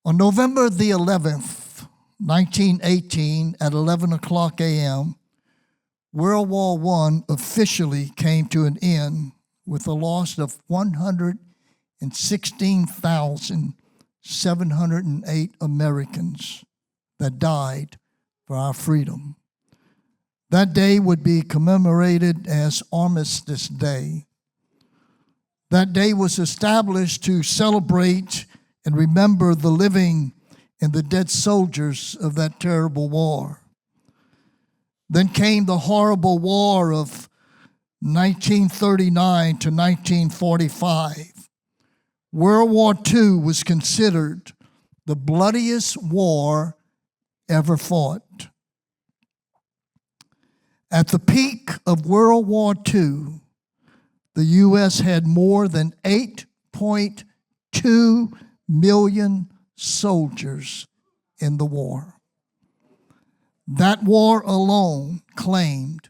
On November the 11th, 1918, at 11 o'clock a.m., World War I officially came to an end with the loss of 116,708 Americans that died for our freedom. That day would be commemorated as Armistice Day. That day was established to celebrate and remember the living and the dead soldiers of that terrible war. Then came the horrible war of 1939 to 1945. World War II was considered the bloodiest war ever fought. At the peak of World War II, the U.S. had more than 8.2 million soldiers in the war. That war alone claimed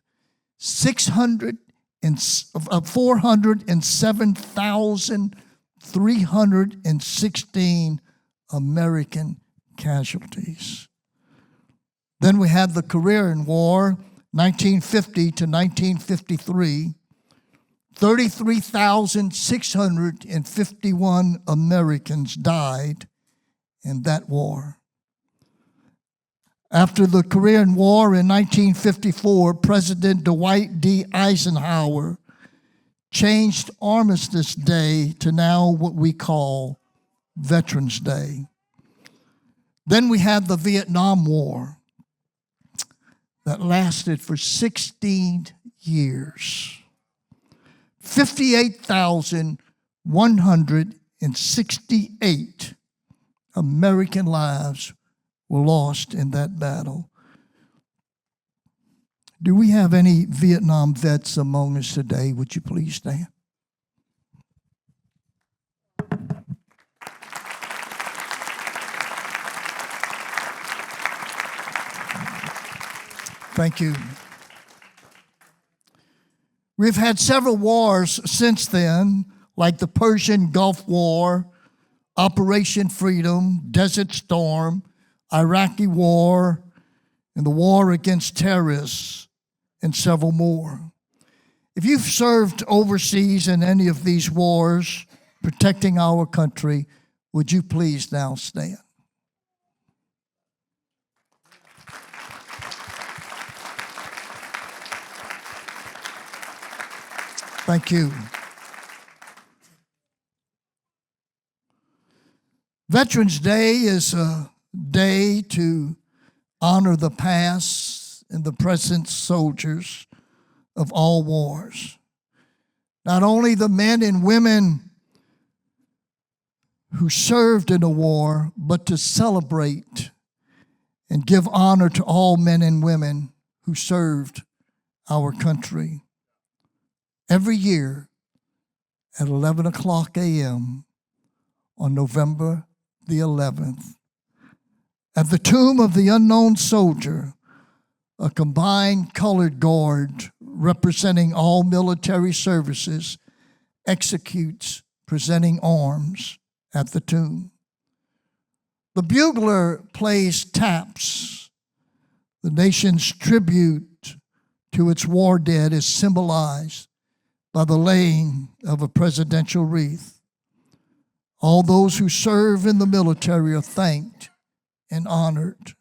407,316 American casualties. Then we had the Korean War, 1950 to 1953. 33,651 Americans died in that war. After the Korean War in 1954, President Dwight D. Eisenhower changed Armistice Day to now what we call Veterans Day. Then we had the Vietnam War that lasted for 16 years. 58,168 American lives were lost in that battle. Do we have any Vietnam vets among us today? Would you please stand? Thank you. We've had several wars since then, like the Persian Gulf War, Operation Freedom, Desert Storm, Iraqi War, and the war against terrorists, and several more. If you've served overseas in any of these wars, protecting our country, would you please now stand? Thank you. Veterans Day is a day to honor the past and the present soldiers of all wars. Not only the men and women who served in a war, but to celebrate and give honor to all men and women who served our country. Every year at 11 o'clock a.m. on November the 11th, at the tomb of the unknown soldier, a combined colored guard representing all military services executes presenting arms at the tomb. The bugler plays taps. The nation's tribute to its war dead is symbolized by the laying of a presidential wreath. All those who serve in the military are thanked and honored.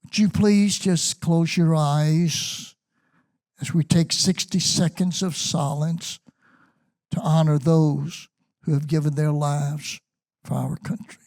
Would you please just close your eyes as we take 60 seconds of silence to honor those who have given their lives for our country.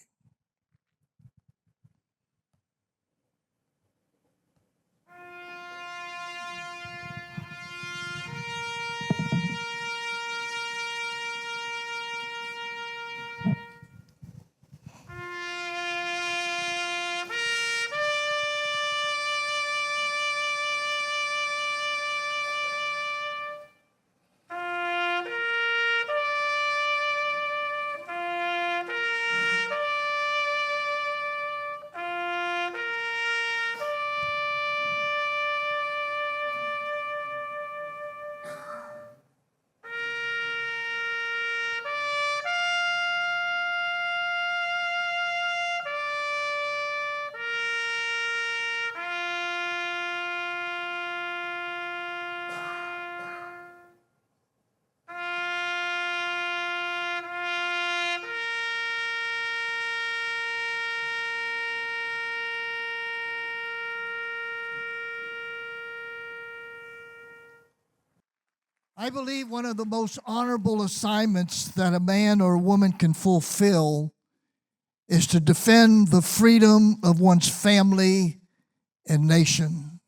I believe one of the most honorable assignments that a man or a woman can fulfill is to defend the freedom of one's family and nation.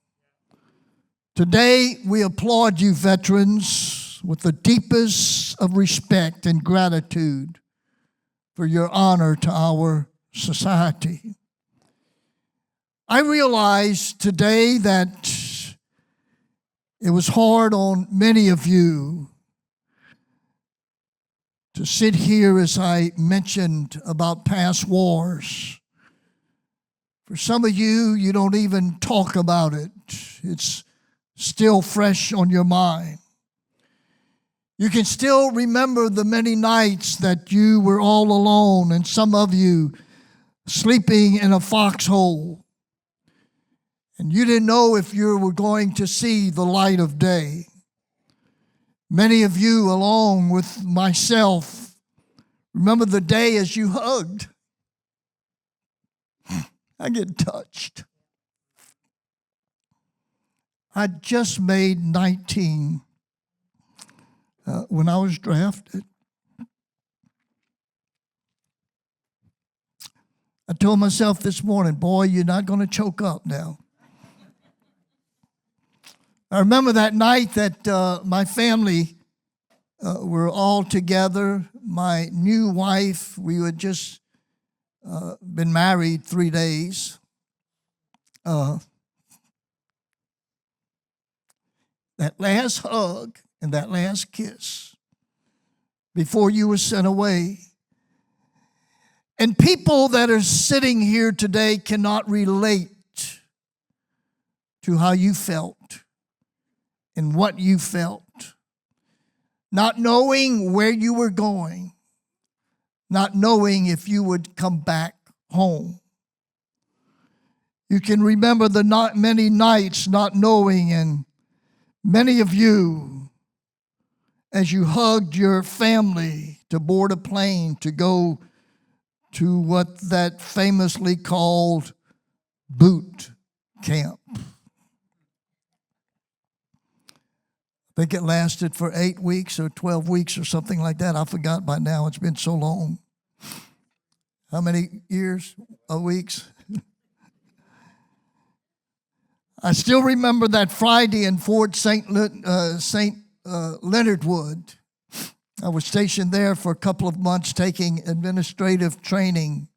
Today, we applaud you, veterans, with the deepest of respect and gratitude for your honor to our society. I realize today that it was hard on many of you to sit here, as I mentioned, about past wars. For some of you, you don't even talk about it. It's still fresh on your mind. You can still remember the many nights that you were all alone, and some of you sleeping in a foxhole. And you didn't know if you were going to see the light of day. Many of you, along with myself, remember the day as you hugged. I get touched. I just made 19 when I was drafted. I told myself this morning, boy, you're not going to choke up now. I remember that night that my family were all together. My new wife, we had just been married 3 days. That last hug and that last kiss before you were sent away. And people that are sitting here today cannot relate to how you felt and what you felt, not knowing where you were going, not knowing if you would come back home. You can remember the many nights not knowing, and many of you, as you hugged your family to board a plane to go to what that famously called boot camp. I think it lasted for 8 weeks or 12 weeks or something like that. I forgot by now. It's been so long. How many years or weeks? I still remember that Friday in Fort St. Leonard Wood. I was stationed there for a couple of months taking administrative training.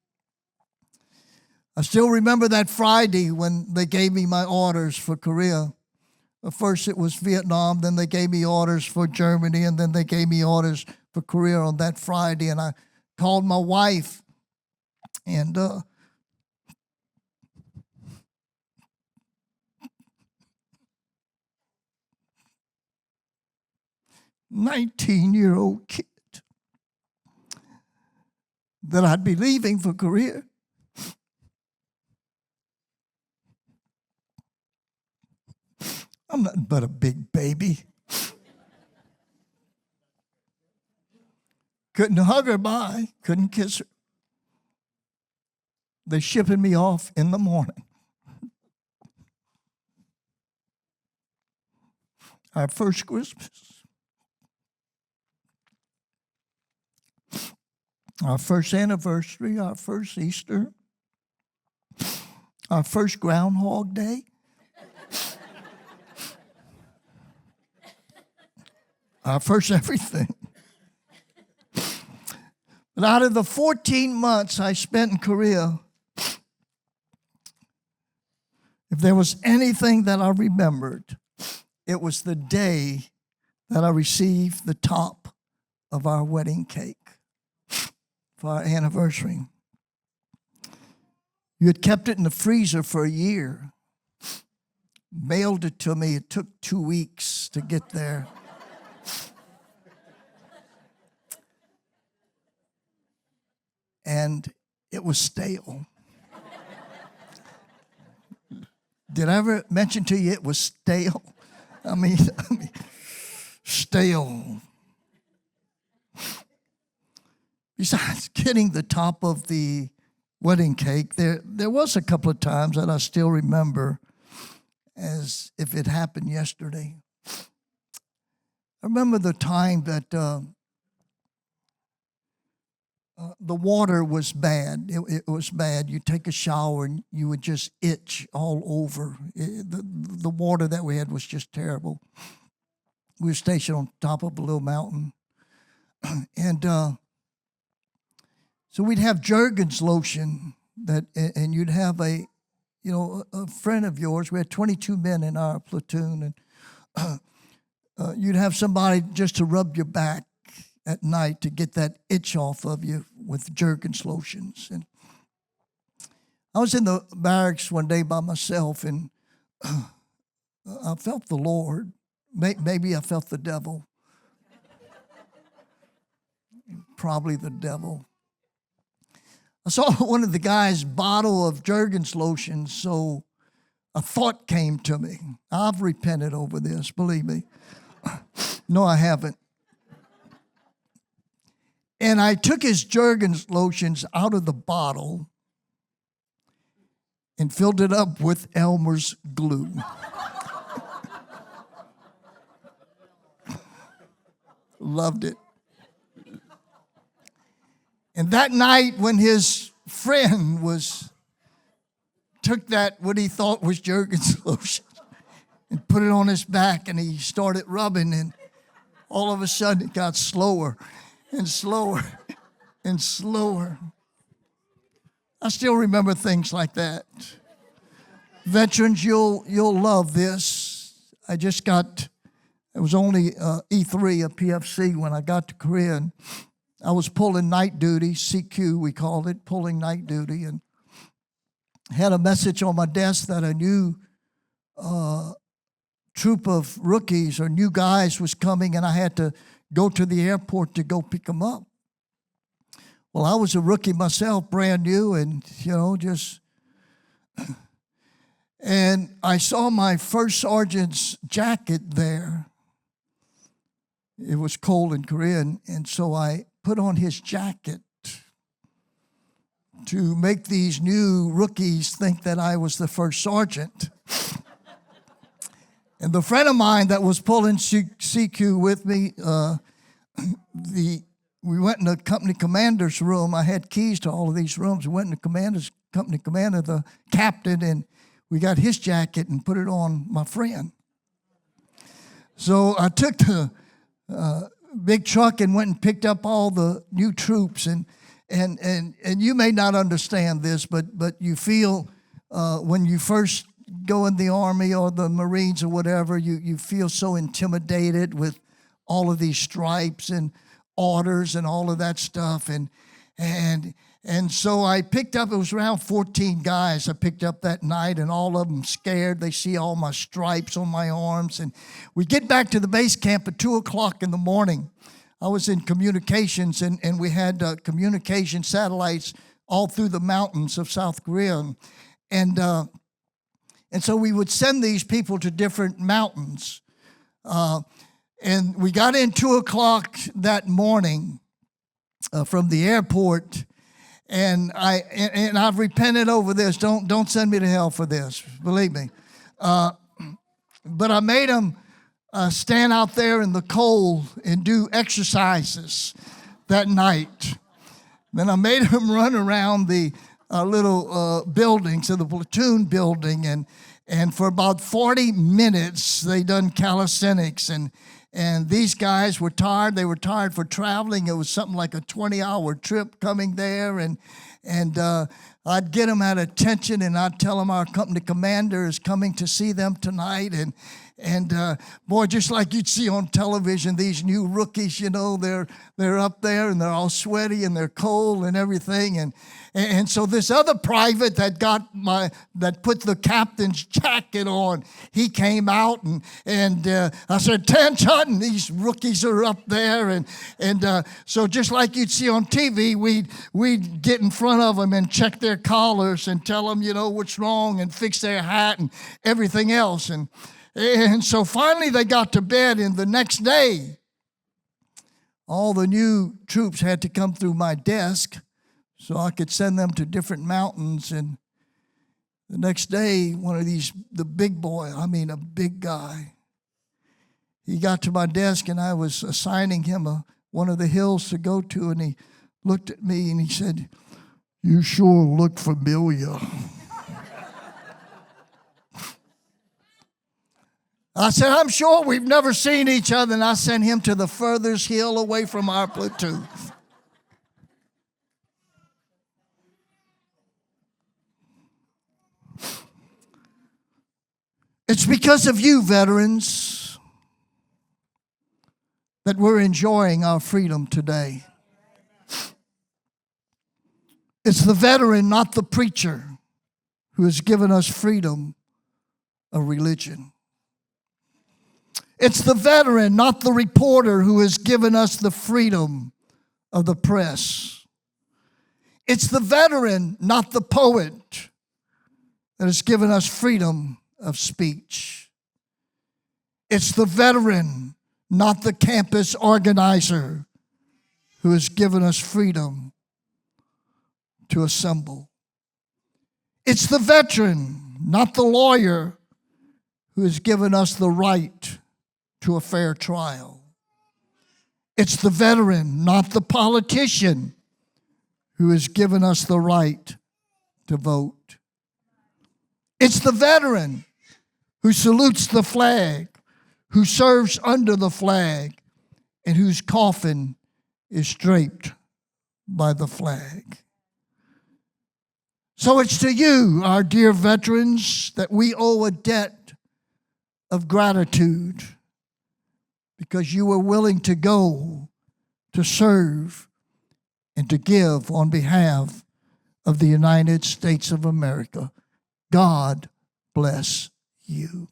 I still remember that Friday when they gave me my orders for Korea. First it was Vietnam, then they gave me orders for Germany, and then they gave me orders for Korea on that Friday. And I called my wife, and 19-year-old kid that I'd be leaving for Korea. I'm nothing but a big baby. Couldn't hug her bye, couldn't kiss her. They're shipping me off in the morning. Our first Christmas, our first anniversary, our first Easter, our first Groundhog Day. Our first everything. But out of the 14 months I spent in Korea, if there was anything that I remembered, it was the day that I received the top of our wedding cake for our anniversary. You had kept it in the freezer for a year, mailed it to me. It took 2 weeks to get there. And it was stale. Did I ever mention to you it was stale? I mean, stale. Besides getting the top of the wedding cake, there was a couple of times that I still remember as if it happened yesterday. I remember the time that the water was bad. It was bad. You take a shower and you would just itch all over. The water that we had was just terrible. We were stationed on top of a little mountain. And so we'd have Jergens lotion and you'd have a friend of yours. We had 22 men in our platoon, and you'd have somebody just to rub your back at night to get that itch off of you with Jergens lotions. And I was in the barracks one day by myself, and I felt the Lord. Maybe I felt the devil. Probably the devil. I saw one of the guys' bottle of Jergens lotion, so a thought came to me. I've repented over this, believe me. No, I haven't. And I took his Jergens lotions out of the bottle and filled it up with Elmer's glue. Loved it. And that night when his friend took that, what he thought was Jergens lotion, and put it on his back, and he started rubbing, and all of a sudden it got slower and slower and slower. I still remember things like that. Veterans, you'll love this. It was only E3, a PFC, when I got to Korea, and I was pulling night duty, CQ we called it, pulling night duty, and had a message on my desk that a new troop of rookies or new guys was coming, and I had to go to the airport to go pick them up. Well, I was a rookie myself, brand new, and, just... And I saw my first sergeant's jacket there. It was cold in Korea, and so I put on his jacket to make these new rookies think that I was the first sergeant. And the friend of mine that was pulling CQ with me, we went in the company commander's room. I had keys to all of these rooms. We went in the company commander, the captain, and we got his jacket and put it on my friend. So I took the big truck and went and picked up all the new troops, and you may not understand this, but you feel when you first go in the Army or the Marines or whatever, you feel so intimidated with all of these stripes and orders and all of that stuff, and so I picked up, it was around 14 guys I picked up that night, and all of them scared. They see all my stripes on my arms. And we get back to the base camp at 2 o'clock in the morning. I was in communications, and we had communication satellites all through the mountains of South Korea. And so we would send these people to different mountains. And we got in 2 o'clock that morning from the airport. And I've repented over this. Don't send me to hell for this, believe me. But I made them stand out there in the cold and do exercises that night. Then I made them run around the little buildings of the platoon building, and for about 40 minutes they done calisthenics, and these guys were tired. They were tired for traveling. It was something like a 20-hour trip coming there. And I'd get them at attention, and I'd tell them our company commander is coming to see them tonight. And boy, just like you'd see on television, these new rookies, they're up there, and they're all sweaty, and they're cold and everything. And so this other private that put the captain's jacket on, he came out, and I said, "Attention, these rookies are up there." And so just like you'd see on TV, we'd get in front of them and check their collars and tell them, what's wrong, and fix their hat and everything else. And so finally they got to bed, and the next day, all the new troops had to come through my desk so I could send them to different mountains. And the next day, the big boy, a big guy, he got to my desk and I was assigning him one of the hills to go to, and he looked at me and he said, "You sure look familiar." I said, "I'm sure we've never seen each other," and I sent him to the furthest hill away from our platoon. It's because of you, veterans, that we're enjoying our freedom today. It's the veteran, not the preacher, who has given us freedom of religion. It's the veteran, not the reporter, who has given us the freedom of the press. It's the veteran, not the poet, that has given us freedom of speech. It's the veteran, not the campus organizer, who has given us freedom to assemble. It's the veteran, not the lawyer, who has given us the right to a fair trial. It's the veteran, not the politician, who has given us the right to vote. It's the veteran who salutes the flag, who serves under the flag, and whose coffin is draped by the flag. So it's to you, our dear veterans, that we owe a debt of gratitude, because you were willing to go, to serve, and to give on behalf of the United States of America. God bless you.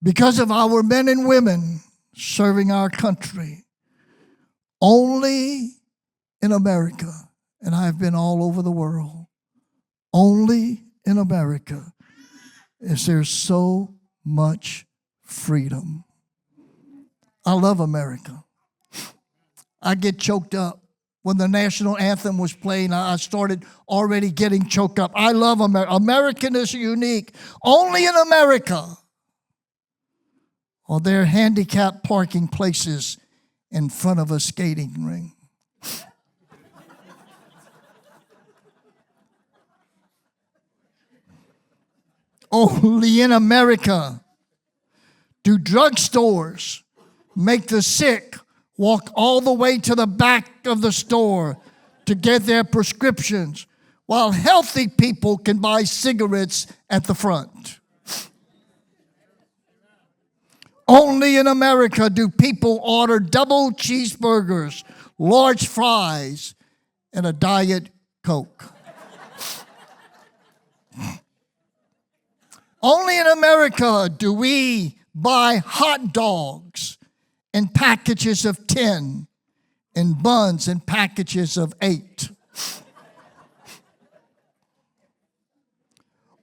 Because of our men and women serving our country, only in America, and I've been all over the world, only in America is there so much freedom. I love America. I get choked up. When the national anthem was playing, I started already getting choked up. I love America. American is unique. Only in America are there handicapped parking places in front of a skating ring. Only in America do drugstores make the sick walk all the way to the back of the store to get their prescriptions, while healthy people can buy cigarettes at the front. Only in America do people order double cheeseburgers, large fries, and a Diet Coke. Only in America do we buy hot dogs in packages of 10 and buns in packages of 8.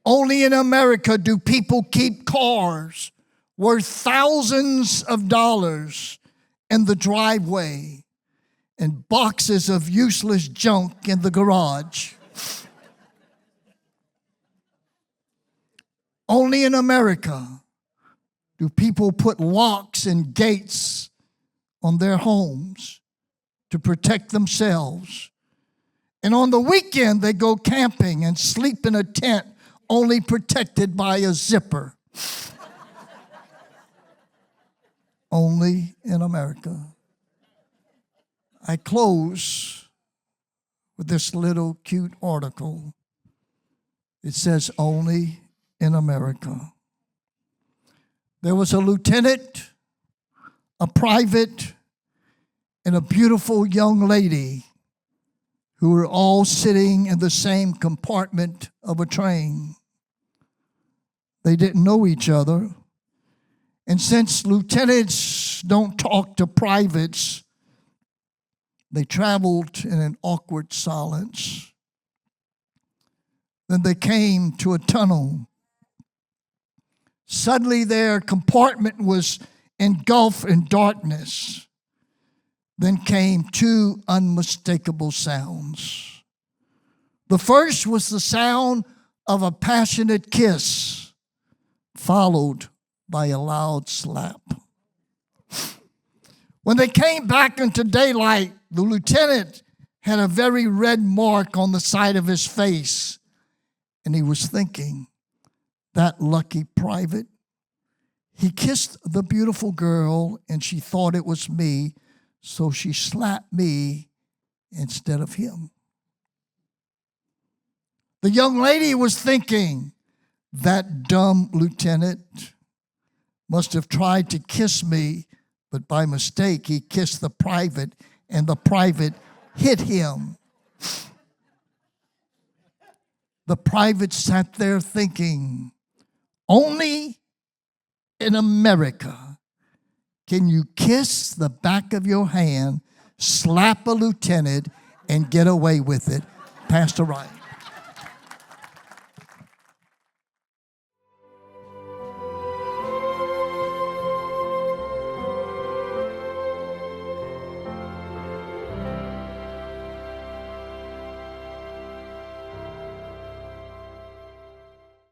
Only in America do people keep cars worth thousands of dollars in the driveway and boxes of useless junk in the garage. Only in America do people put locks and gates on their homes to protect themselves. And on the weekend, they go camping and sleep in a tent only protected by a zipper. Only in America. I close with this little cute article. It says, only in America. There was a lieutenant, a private, and a beautiful young lady who were all sitting in the same compartment of a train. They didn't know each other. And since lieutenants don't talk to privates, they traveled in an awkward silence. Then they came to a tunnel. Suddenly their compartment was engulfed in darkness. Then came two unmistakable sounds. The first was the sound of a passionate kiss, followed by a loud slap. When they came back into daylight, the lieutenant had a very red mark on the side of his face, and he was thinking, that lucky private. He kissed the beautiful girl, and she thought it was me, so she slapped me instead of him. The young lady was thinking, that dumb lieutenant must have tried to kiss me, but by mistake he kissed the private, and the private hit him. The private sat there thinking, only in America can you kiss the back of your hand, slap a lieutenant, and get away with it. Pastor Ryan.